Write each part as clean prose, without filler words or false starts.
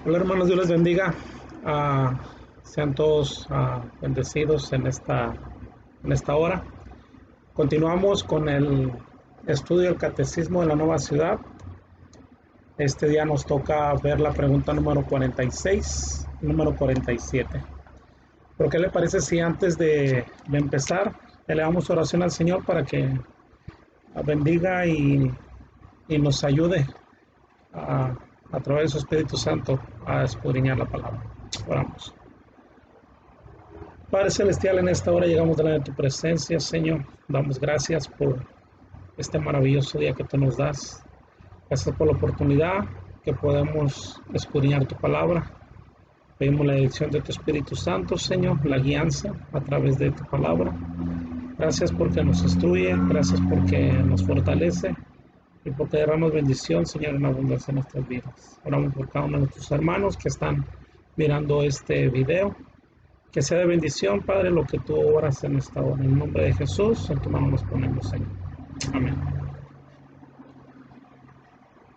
Hola hermanos, Dios les bendiga. Ah, Sean todos bendecidos en esta hora. Continuamos con el estudio del Catecismo de la Nueva Ciudad. Este día nos toca ver la pregunta número 46, número 47. ¿Por qué le parece si antes de empezar elevamos oración al Señor para que bendiga y nos ayude a, a través de su Espíritu Santo a escudriñar la palabra? Oramos. Padre Celestial, en esta hora llegamos delante de tu presencia, Señor. Damos gracias por este maravilloso día que tú nos das. Gracias por la oportunidad que podemos escudriñar tu palabra. Pedimos la dirección de tu Espíritu Santo, Señor, la guianza a través de tu palabra. Gracias porque nos instruye, gracias porque nos fortalece y porque derramas bendición, Señor, en abundancia en nuestras vidas. Oramos por cada uno de nuestros hermanos que están mirando este video. Que sea de bendición, Padre, lo que tú obras en esta hora. En el nombre de Jesús, en tu mano nos ponemos, Señor. Amén.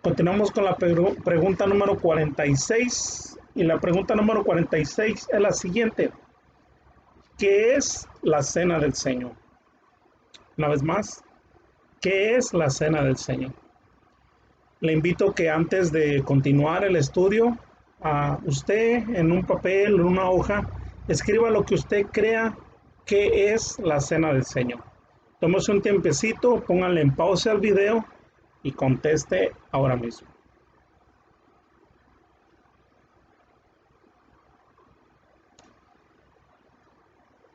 Continuamos con la pregunta número 46. Y la pregunta número 46 es la siguiente. ¿Qué es la cena del Señor? Una vez más, ¿qué es la cena del Señor? Le invito que antes de continuar el estudio, usted en un papel, en una hoja, escriba lo que usted crea que es la cena del Señor. Tómese un tiempecito, póngale en pausa al video y conteste ahora mismo.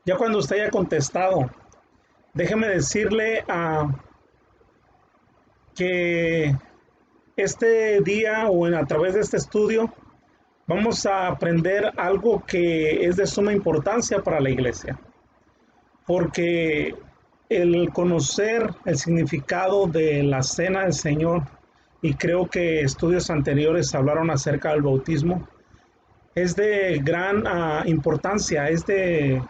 Ya cuando usted haya contestado, déjeme decirle que este día o a través de este estudio vamos a aprender algo que es de suma importancia para la iglesia, porque el conocer el significado de la cena del Señor, y creo que estudios anteriores hablaron acerca del bautismo, es de gran importancia, es de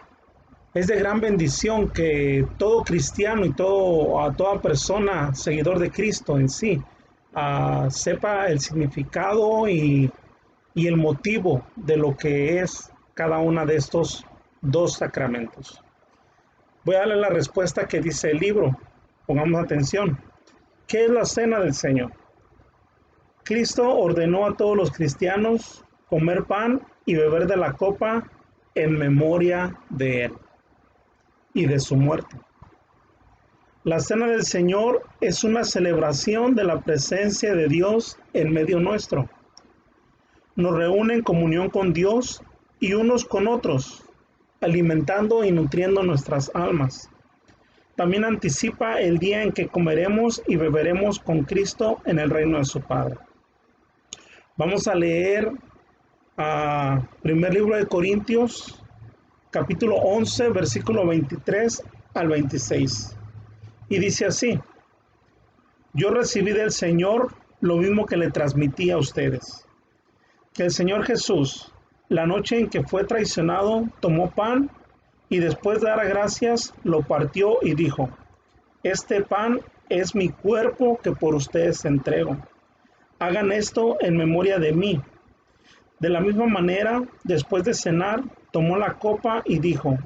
gran bendición que todo cristiano y toda persona seguidor de Cristo en sí sepa el significado y el motivo de lo que es cada una de estos dos sacramentos. Voy a darle la respuesta que dice el libro. Pongamos atención. ¿Qué es la cena del Señor? Cristo ordenó a todos los cristianos comer pan y beber de la copa en memoria de Él y de su muerte. La cena del Señor es una celebración de la presencia de Dios en medio nuestro. Nos reúne en comunión con Dios y unos con otros, alimentando y nutriendo nuestras almas. También anticipa el día en que comeremos y beberemos con Cristo en el reino de su Padre. Vamos a leer primer libro de Corintios, capítulo 11, versículo 23 al 26. Y dice así: yo recibí del Señor lo mismo que le transmití a ustedes, que el Señor Jesús, la noche en que fue traicionado, tomó pan y después de dar gracias, lo partió y dijo: este pan es mi cuerpo que por ustedes entrego. Hagan esto en memoria de mí. De la misma manera, después de cenar, tomó la copa y dijo: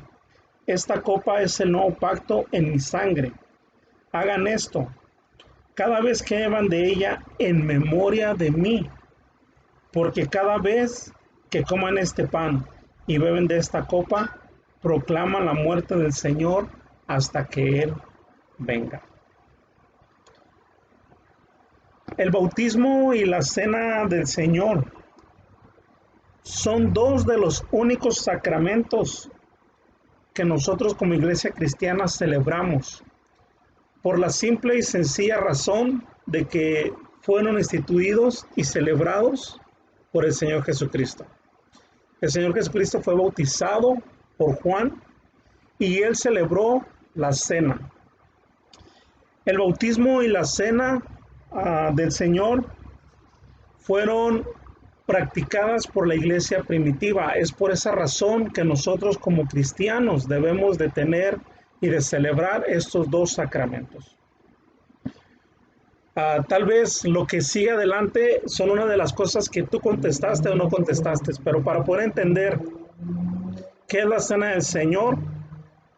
esta copa es el nuevo pacto en mi sangre. Hagan esto cada vez que beban de ella en memoria de mí, porque cada vez que coman este pan y beben de esta copa, proclaman la muerte del Señor hasta que Él venga. El bautismo y la cena del Señor son dos de los únicos sacramentos que nosotros como iglesia cristiana celebramos, por la simple y sencilla razón de que fueron instituidos y celebrados por el Señor Jesucristo. El Señor Jesucristo fue bautizado por Juan y él celebró la cena. El bautismo y la cena del Señor fueron practicadas por la iglesia primitiva. Es por esa razón que nosotros como cristianos debemos de tener y de celebrar estos dos sacramentos. Tal vez lo que sigue adelante son una de las cosas que tú contestaste o no contestaste, pero para poder entender qué es la cena del Señor,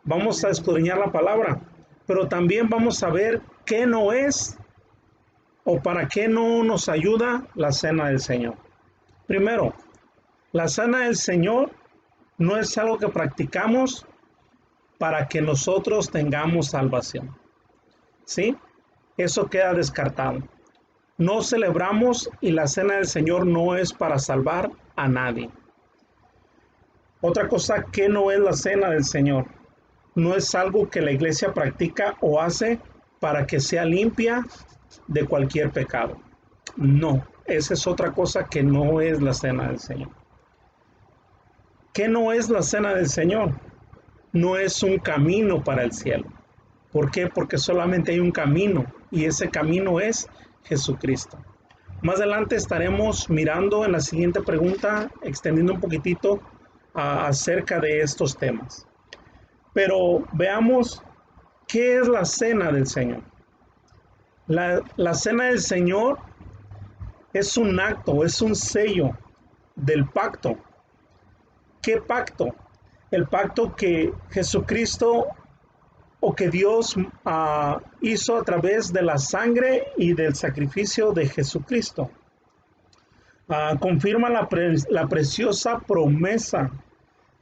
vamos a escudriñar la palabra, pero también vamos a ver qué no es o para qué no nos ayuda la cena del Señor. Primero, la cena del Señor no es algo que practicamos para que nosotros tengamos salvación. ¿Sí? Eso queda descartado. No celebramos y la cena del Señor no es para salvar a nadie. Otra cosa que no es la cena del Señor. No es algo que la iglesia practica o hace para que sea limpia de cualquier pecado. No, esa es otra cosa que no es la cena del Señor. ¿Qué no es la cena del Señor? No es un camino para el cielo. ¿Por qué? Porque solamente hay un camino y ese camino es Jesucristo. Más adelante estaremos mirando en la siguiente pregunta, extendiendo un poquitito acerca de estos temas. Pero veamos qué es la cena del Señor. La cena del Señor es un acto, es un sello del pacto. ¿Qué pacto? El pacto que Jesucristo o que Dios hizo a través de la sangre y del sacrificio de Jesucristo. Confirma la preciosa promesa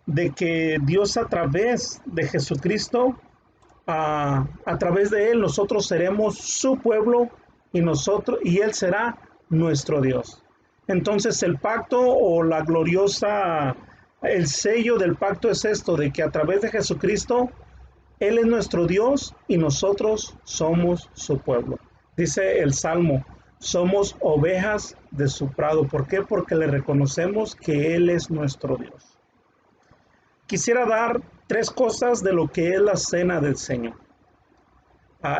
de que Dios a través de Jesucristo, a través de Él, nosotros seremos su pueblo y Él será nuestro Dios. Entonces el pacto o el sello del pacto es esto, de que a través de Jesucristo, Él es nuestro Dios y nosotros somos su pueblo. Dice el Salmo, somos ovejas de su prado. ¿Por qué? Porque le reconocemos que Él es nuestro Dios. Quisiera dar 3 cosas de lo que es la cena del Señor.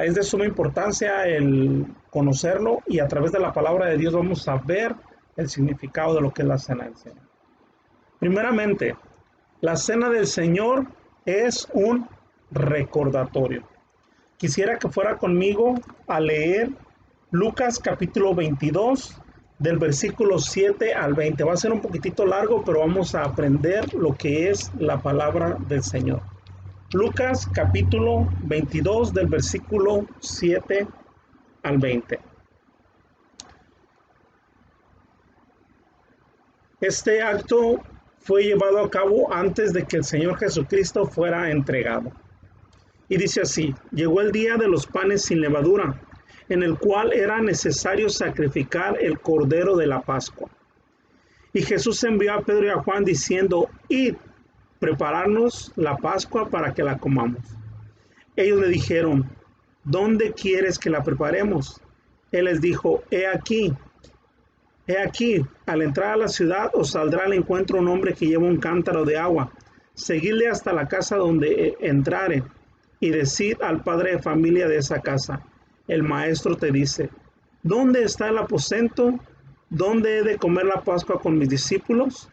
Es de suma importancia el conocerlo y a través de la palabra de Dios vamos a ver el significado de lo que es la cena del Señor. Primeramente, la cena del Señor es un recordatorio. Quisiera que fuera conmigo a leer Lucas capítulo 22 del versículo 7 al 20. Va a ser un poquitito largo, pero vamos a aprender lo que es la palabra del Señor. Lucas capítulo 22 del versículo 7 al 20. Este acto fue llevado a cabo antes de que el Señor Jesucristo fuera entregado. Y dice así, llegó el día de los panes sin levadura, en el cual era necesario sacrificar el cordero de la Pascua. Y Jesús envió a Pedro y a Juan diciendo, id, prepararnos la Pascua para que la comamos. Ellos le dijeron, ¿dónde quieres que la preparemos? Él les dijo, he aquí, al entrar a la ciudad os saldrá al encuentro un hombre que lleva un cántaro de agua. Seguidle hasta la casa donde entrare y decid al padre de familia de esa casa, el maestro te dice, ¿dónde está el aposento? ¿Dónde he de comer la Pascua con mis discípulos?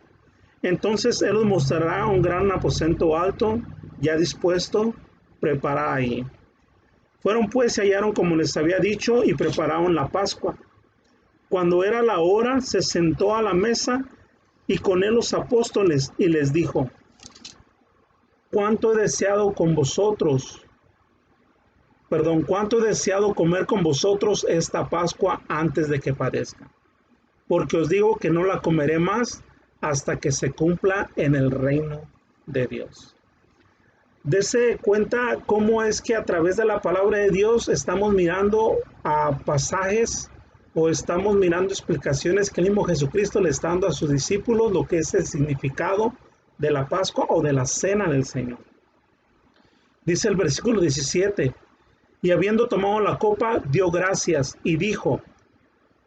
Entonces él os mostrará un gran aposento alto, ya dispuesto, preparad ahí. Fueron pues y hallaron como les había dicho y prepararon la Pascua. Cuando era la hora, se sentó a la mesa y con él los apóstoles y les dijo, cuánto he deseado comer con vosotros esta Pascua antes de que padezca. Porque os digo que no la comeré más hasta que se cumpla en el reino de Dios. Dese cuenta cómo es que a través de la palabra de Dios estamos mirando a pasajes o estamos mirando explicaciones que el mismo Jesucristo le está dando a sus discípulos, lo que es el significado de la Pascua o de la cena del Señor. Dice el versículo 17, y habiendo tomado la copa, dio gracias y dijo,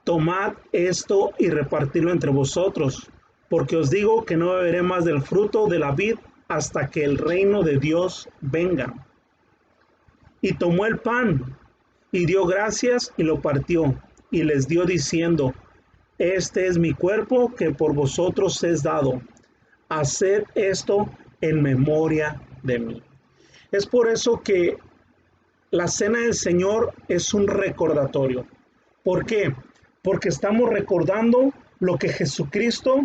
tomad esto y repartidlo entre vosotros, porque os digo que no beberé más del fruto de la vid hasta que el reino de Dios venga. Y tomó el pan y dio gracias y lo partió y les dio diciendo, este es mi cuerpo que por vosotros es dado. Haced esto en memoria de mí. Es por eso que la cena del Señor es un recordatorio. ¿Por qué? Porque estamos recordando lo que Jesucristo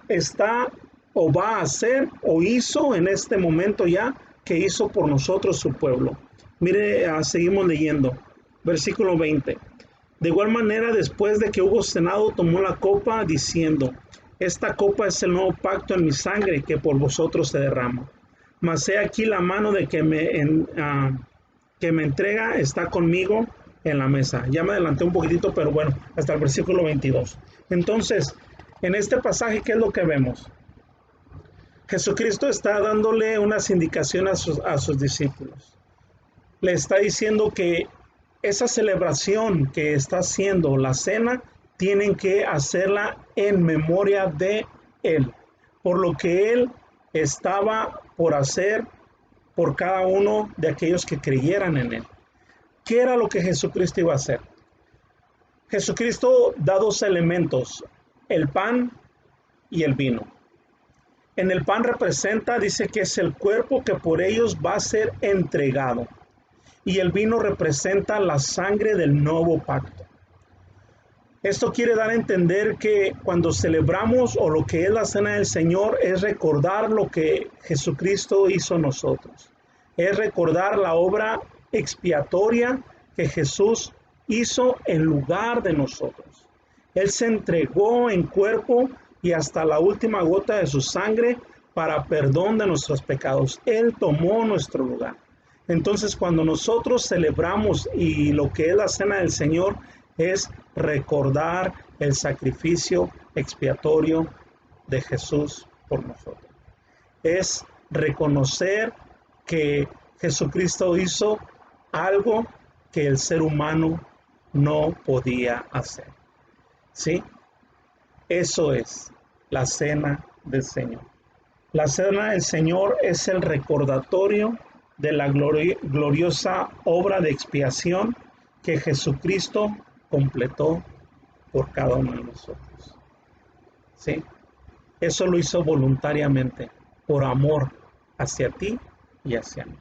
está o va a hacer o hizo en este momento ya, que hizo por nosotros su pueblo. Mire, seguimos leyendo. Versículo 20. De igual manera, después de que hubo cenado, tomó la copa diciendo: esta copa es el nuevo pacto en mi sangre que por vosotros se derrama. Mas he aquí la mano de que me entrega está conmigo en la mesa. Ya me adelanté un poquitito, pero bueno, hasta el versículo 22. Entonces, en este pasaje, ¿qué es lo que vemos? Jesucristo está dándole unas indicaciones a sus discípulos. Le está diciendo que esa celebración que está haciendo, la cena, tienen que hacerla en memoria de Él, por lo que Él estaba por hacer por cada uno de aquellos que creyeran en Él. ¿Qué era lo que Jesucristo iba a hacer? Jesucristo da dos elementos: el pan y el vino. En el pan representa, dice que es el cuerpo que por ellos va a ser entregado. Y el vino representa la sangre del nuevo pacto. Esto quiere dar a entender que cuando celebramos o lo que es la cena del Señor es recordar lo que Jesucristo hizo en nosotros. Es recordar la obra expiatoria que Jesús hizo en lugar de nosotros. Él se entregó en cuerpo y hasta la última gota de su sangre para perdón de nuestros pecados. Él tomó nuestro lugar. Entonces, cuando nosotros celebramos y lo que es la cena del Señor es recordar el sacrificio expiatorio de Jesús por nosotros. Es reconocer que Jesucristo hizo algo que el ser humano no podía hacer. ¿Sí? Eso es la cena del Señor. La cena del Señor es el recordatorio de la gloriosa obra de expiación que Jesucristo completó por cada uno de nosotros. ¿Sí? Eso lo hizo voluntariamente, por amor hacia ti y hacia mí.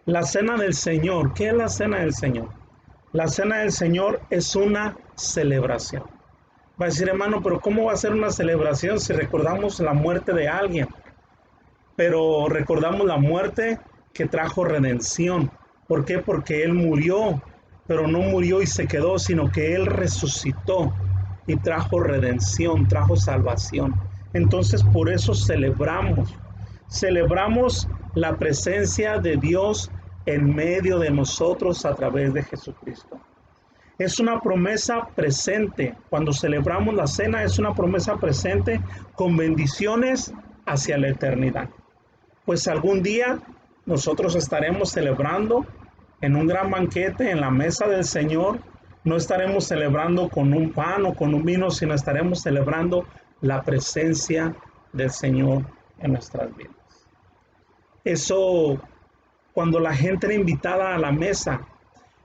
La cena del Señor. ¿Qué es la cena del Señor? La cena del Señor es una celebración. Va a decir, hermano, pero ¿cómo va a ser una celebración si recordamos la muerte de alguien? Pero recordamos la muerte que trajo redención. ¿Por qué? Porque Él murió, pero no murió y se quedó, sino que Él resucitó y trajo redención, trajo salvación. Entonces por eso celebramos la presencia de Dios en medio de nosotros a través de Jesucristo. Es una promesa presente. Cuando celebramos la cena es una promesa presente con bendiciones hacia la eternidad. Pues algún día nosotros estaremos celebrando en un gran banquete en la mesa del Señor. No estaremos celebrando con un pan o con un vino, sino estaremos celebrando la presencia del Señor en nuestras vidas. Eso, cuando la gente era invitada a la mesa,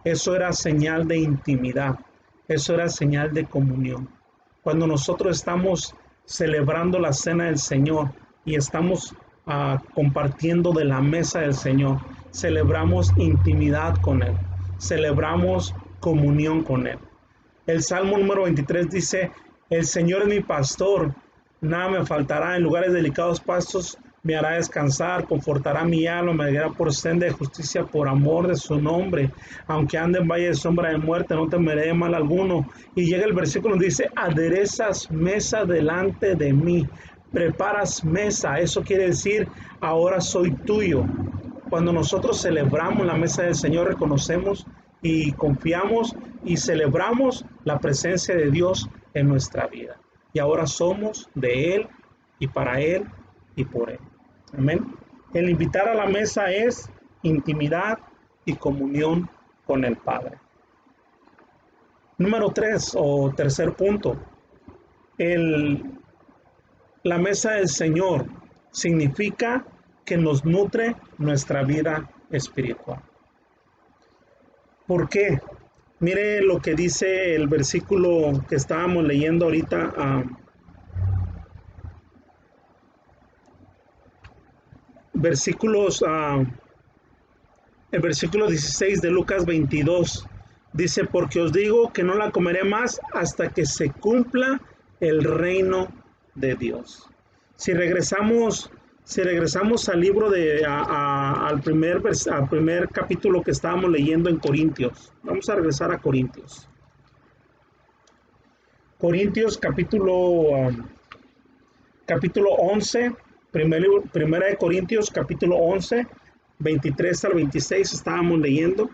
eso era señal de intimidad, eso era señal de comunión. Cuando nosotros estamos celebrando la cena del Señor y estamos compartiendo de la mesa del Señor, celebramos intimidad con Él, celebramos comunión con Él. El Salmo número 23 dice: el Señor es mi pastor, nada me faltará, en lugares delicados pastos me hará descansar, confortará mi alma, me guiará por senda de justicia por amor de su nombre. Aunque ande en valle de sombra de muerte, no temeré de mal alguno. Y llega el versículo donde dice: aderezas mesa delante de mí. Preparas mesa, eso quiere decir, ahora soy tuyo. Cuando nosotros celebramos la mesa del Señor, reconocemos y confiamos y celebramos la presencia de Dios en nuestra vida. Y ahora somos de Él y para Él y por Él. Amén. El invitar a la mesa es intimidad y comunión con el Padre. Número 3 o tercer punto. La mesa del Señor significa que nos nutre nuestra vida espiritual. ¿Por qué? Mire lo que dice el versículo que estábamos leyendo ahorita. El versículo 16 de Lucas 22 Dice, porque os digo que no la comeré más hasta que se cumpla el reino de Dios. Si regresamos, si regresamos al libro al primer capítulo que estábamos leyendo en Corintios, vamos a regresar a Corintios. Corintios capítulo 11, primera de Corintios capítulo 11, 23 al 26 estábamos leyendo.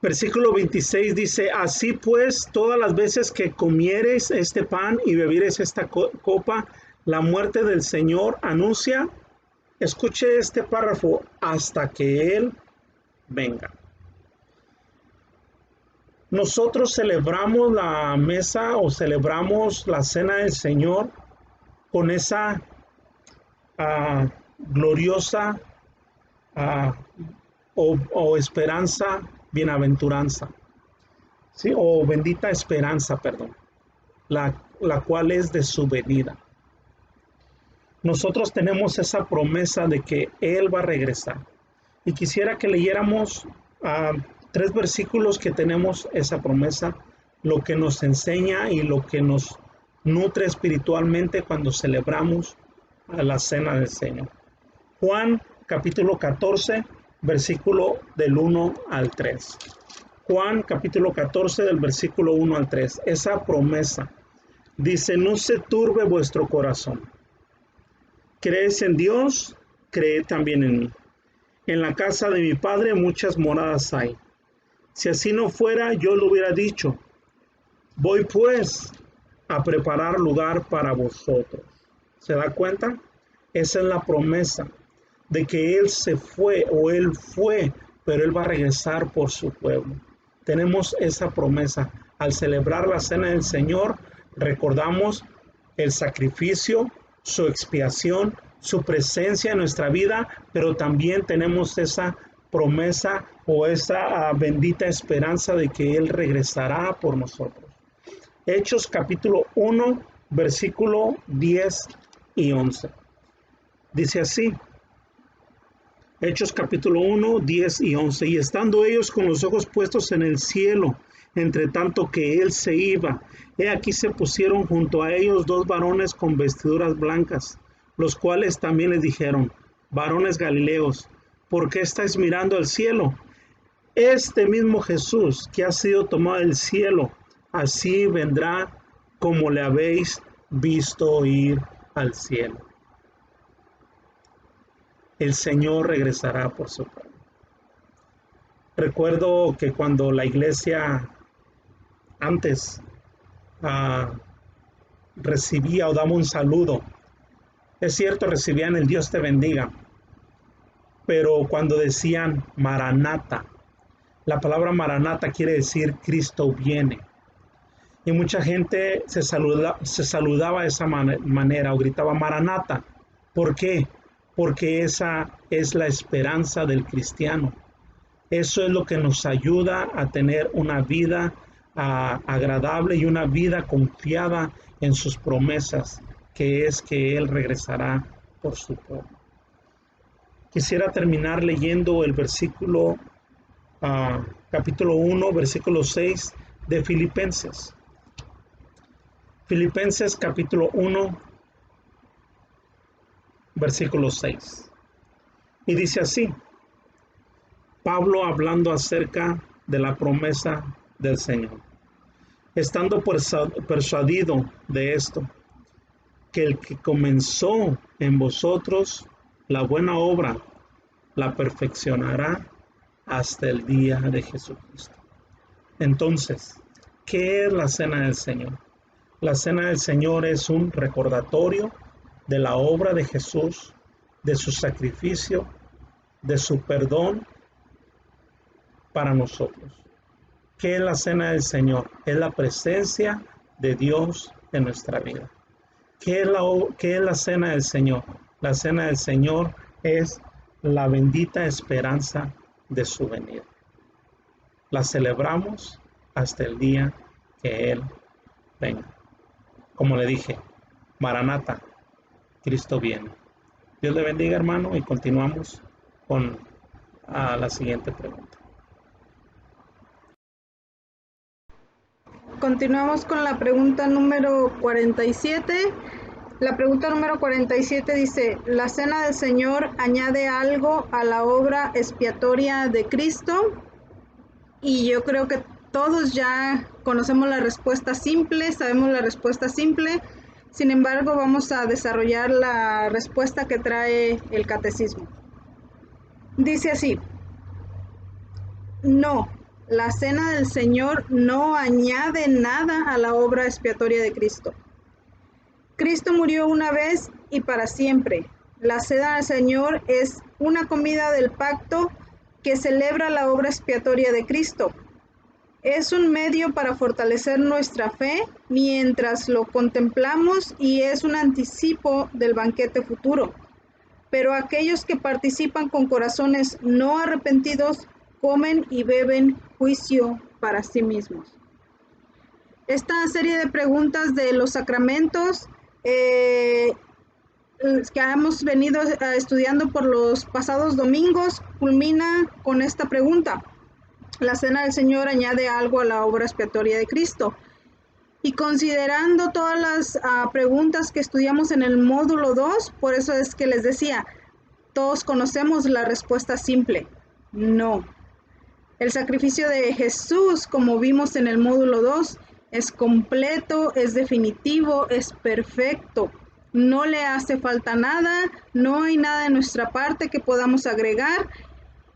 Versículo 26 dice, así pues, todas las veces que comiereis este pan y bebiereis esta copa, la muerte del Señor anuncia. Escuche este párrafo, hasta que Él venga. Nosotros celebramos la mesa o celebramos la cena del Señor con esa gloriosa o esperanza, bienaventuranza, ¿sí? O bendita esperanza, perdón, la cual es de su venida. Nosotros tenemos esa promesa de que Él va a regresar. Y quisiera que leyéramos 3 versículos que tenemos esa promesa, lo que nos enseña y lo que nos nutre espiritualmente cuando celebramos a la cena del Señor. Juan capítulo 14, versículo del 1 al 3. Juan capítulo 14 del versículo 1 al 3. Esa promesa dice, no se turbe vuestro corazón. ¿Crees en Dios? Creed también en mí. En la casa de mi Padre muchas moradas hay. Si así no fuera, yo lo hubiera dicho. Voy pues a preparar lugar para vosotros. ¿Se da cuenta? Esa es la promesa de que Él se fue o Él fue, pero Él va a regresar por su pueblo. Tenemos esa promesa. Al celebrar la cena del Señor, recordamos el sacrificio, su expiación, su presencia en nuestra vida, pero también tenemos esa promesa o esa bendita esperanza de que Él regresará por nosotros. Hechos capítulo 1, versículo 10 y 11. Dice así, Hechos capítulo 1, 10 y 11. Y estando ellos con los ojos puestos en el cielo, entre tanto que Él se iba, he aquí se pusieron junto a ellos 2 varones con vestiduras blancas, los cuales también les dijeron, varones galileos, ¿por qué estáis mirando al cielo? Este mismo Jesús que ha sido tomado del cielo, así vendrá como le habéis visto ir al cielo. El Señor regresará por su pueblo. Recuerdo que cuando la iglesia antes recibía o daba un saludo, es cierto, recibían el Dios te bendiga, pero cuando decían Maranata, la palabra Maranata quiere decir Cristo viene. Y mucha gente se saludaba de esa manera o gritaba Maranata. ¿Por qué? Porque esa es la esperanza del cristiano. Eso es lo que nos ayuda a tener una vida agradable y una vida confiada en sus promesas, que es que Él regresará por su pueblo. Quisiera terminar leyendo el versículo, capítulo 1, versículo 6 de Filipenses. Filipenses capítulo 1, versículo 6. Y dice así, Pablo hablando acerca de la promesa del Señor. Estando persuadido de esto, que el que comenzó en vosotros la buena obra, la perfeccionará hasta el día de Jesucristo. Entonces, ¿qué es la cena del Señor? La cena del Señor es un recordatorio de la obra de Jesús, de su sacrificio, de su perdón para nosotros. ¿Qué es la cena del Señor? Es la presencia de Dios en nuestra vida. ¿Qué es la cena del Señor? La cena del Señor es la bendita esperanza de su venida. La celebramos hasta el día que Él venga. Como le dije, Maranata, Cristo viene. Dios le bendiga, hermano, y continuamos con la siguiente pregunta. Continuamos con la pregunta número 47. La pregunta número 47 dice, ¿la cena del Señor añade algo a la obra expiatoria de Cristo? Y yo creo que todos ya conocemos la respuesta simple, sabemos la respuesta simple. Sin embargo, vamos a desarrollar la respuesta que trae el catecismo. Dice así, no, la cena del Señor no añade nada a la obra expiatoria de Cristo. Cristo murió una vez y para siempre. La cena del Señor es una comida del pacto que celebra la obra expiatoria de Cristo. Es un medio para fortalecer nuestra fe mientras lo contemplamos y es un anticipo del banquete futuro. Pero aquellos que participan con corazones no arrepentidos comen y beben juicio para sí mismos. Esta serie de preguntas de los sacramentos que hemos venido estudiando por los pasados domingos culmina con esta pregunta. La cena del Señor añade algo a la obra expiatoria de Cristo. Y considerando todas las preguntas que estudiamos en el módulo 2, por eso es que les decía, todos conocemos la respuesta simple, no. El sacrificio de Jesús, como vimos en el módulo 2, es completo, es definitivo, es perfecto. No le hace falta nada, no hay nada de nuestra parte que podamos agregar.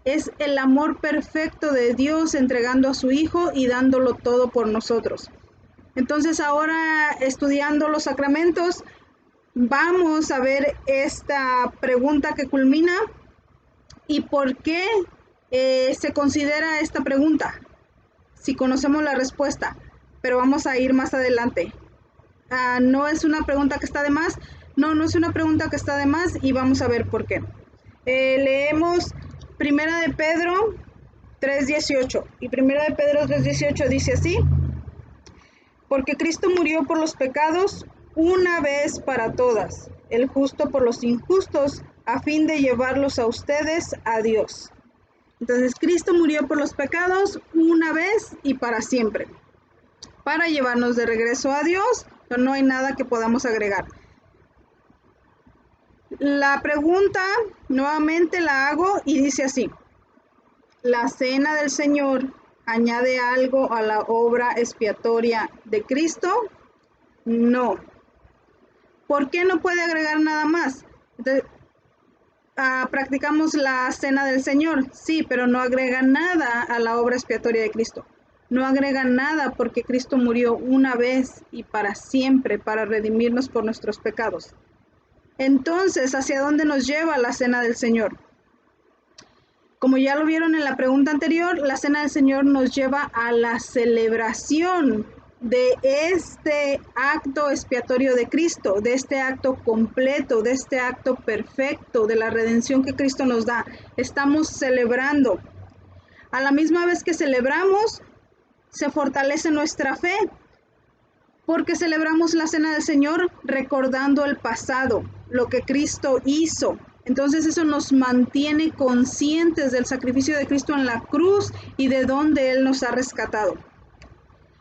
Es el amor perfecto de Dios entregando a su Hijo y dándolo todo por nosotros. Entonces ahora, estudiando los sacramentos, vamos a ver esta pregunta que culmina y por qué se considera esta pregunta, si conocemos la respuesta, pero vamos a ir más adelante. No es una pregunta que está de más, no es una pregunta que está de más y vamos a ver por qué. Leemos Primera de Pedro 3:18 y Primera de Pedro 3:18 dice así, porque Cristo murió por los pecados una vez para todas, el justo por los injustos, a fin de llevarlos a ustedes a Dios. Entonces Cristo murió por los pecados una vez y para siempre, para llevarnos de regreso a Dios, pero no hay nada que podamos agregar. La pregunta nuevamente la hago y dice así, ¿la cena del Señor añade algo a la obra expiatoria de Cristo? No. ¿Por qué no puede agregar nada más? Entonces, practicamos la cena del Señor, sí, pero no agrega nada a la obra expiatoria de Cristo. No agrega nada porque Cristo murió una vez y para siempre para redimirnos por nuestros pecados. Entonces, ¿hacia dónde nos lleva la cena del Señor? Como ya lo vieron en la pregunta anterior, la cena del Señor nos lleva a la celebración de este acto expiatorio de Cristo, de este acto completo, de este acto perfecto, de la redención que Cristo nos da. Estamos celebrando. A la misma vez que celebramos, se fortalece nuestra fe, porque celebramos la cena del Señor recordando el pasado, lo que Cristo hizo. Entonces eso nos mantiene conscientes del sacrificio de Cristo en la cruz y de dónde Él nos ha rescatado.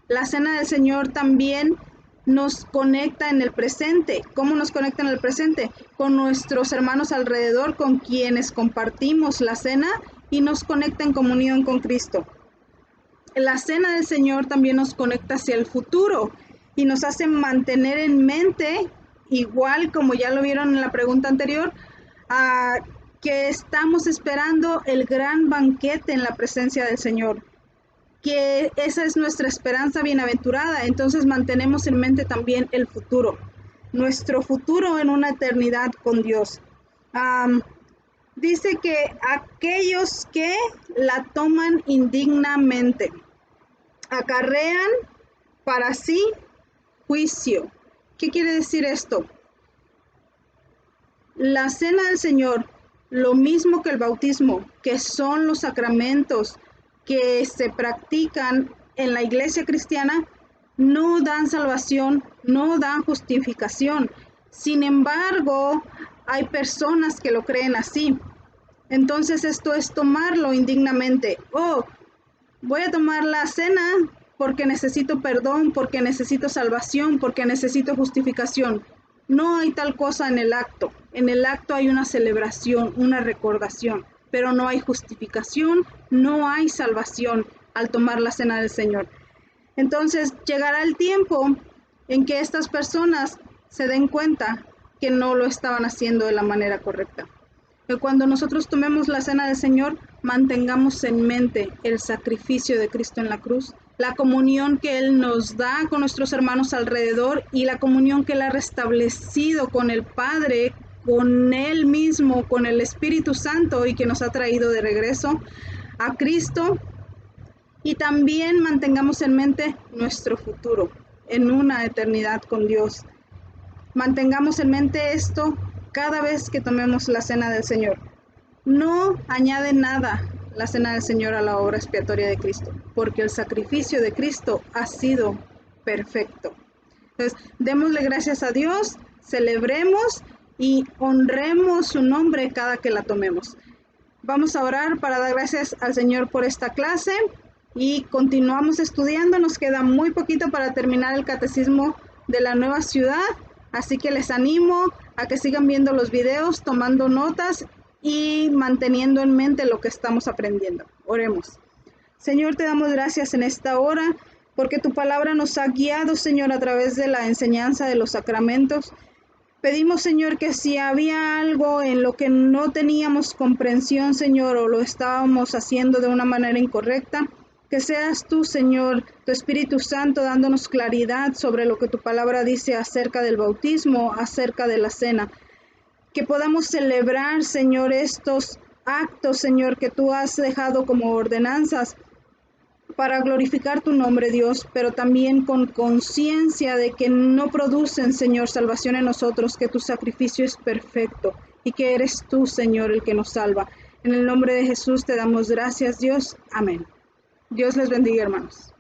La cena del Señor también nos conecta en el presente. ¿Cómo nos conecta en el presente? Con nuestros hermanos alrededor, con quienes compartimos la cena y nos conecta en comunión con Cristo. La cena del Señor también nos conecta hacia el futuro y nos hace mantener en mente, igual como ya lo vieron en la pregunta anterior, que estamos esperando el gran banquete en la presencia del Señor, que esa es nuestra esperanza bienaventurada. Entonces mantenemos en mente también el futuro, nuestro futuro en una eternidad con Dios. Dice que aquellos que la toman indignamente acarrean para sí juicio. ¿Qué quiere decir esto? La cena del Señor, lo mismo que el bautismo, que son los sacramentos que se practican en la iglesia cristiana, no dan salvación, no dan justificación. Sin embargo, hay personas que lo creen así. Entonces esto es tomarlo indignamente. Oh, voy a tomar la cena porque necesito perdón, porque necesito salvación, porque necesito justificación. No hay tal cosa en el acto. En el acto hay una celebración, una recordación, pero no hay justificación, no hay salvación al tomar la cena del Señor. Entonces llegará el tiempo en que estas personas se den cuenta que no lo estaban haciendo de la manera correcta. Que cuando nosotros tomemos la cena del Señor, mantengamos en mente el sacrificio de Cristo en la cruz, la comunión que Él nos da con nuestros hermanos alrededor y la comunión que Él ha restablecido con el Padre, con Él mismo, con el Espíritu Santo y que nos ha traído de regreso a Cristo. Y también mantengamos en mente nuestro futuro en una eternidad con Dios. Mantengamos en mente esto cada vez que tomemos la cena del Señor. No añade nada la cena del Señor a la obra expiatoria de Cristo, porque el sacrificio de Cristo ha sido perfecto. Entonces, démosle gracias a Dios, celebremos y honremos su nombre cada que la tomemos. Vamos a orar para dar gracias al Señor por esta clase y continuamos estudiando. Nos queda muy poquito para terminar el catecismo de la nueva ciudad. Así que les animo a que sigan viendo los videos, tomando notas y manteniendo en mente lo que estamos aprendiendo. Oremos. Señor, te damos gracias en esta hora porque tu palabra nos ha guiado, Señor, a través de la enseñanza de los sacramentos. Pedimos, Señor, que si había algo en lo que no teníamos comprensión, Señor, o lo estábamos haciendo de una manera incorrecta, que seas tú, Señor, tu Espíritu Santo, dándonos claridad sobre lo que tu palabra dice acerca del bautismo, acerca de la cena. Que podamos celebrar, Señor, estos actos, Señor, que tú has dejado como ordenanzas para glorificar tu nombre, Dios, pero también con conciencia de que no producen, Señor, salvación en nosotros, que tu sacrificio es perfecto y que eres tú, Señor, el que nos salva. En el nombre de Jesús te damos gracias, Dios. Amén. Dios les bendiga, hermanos.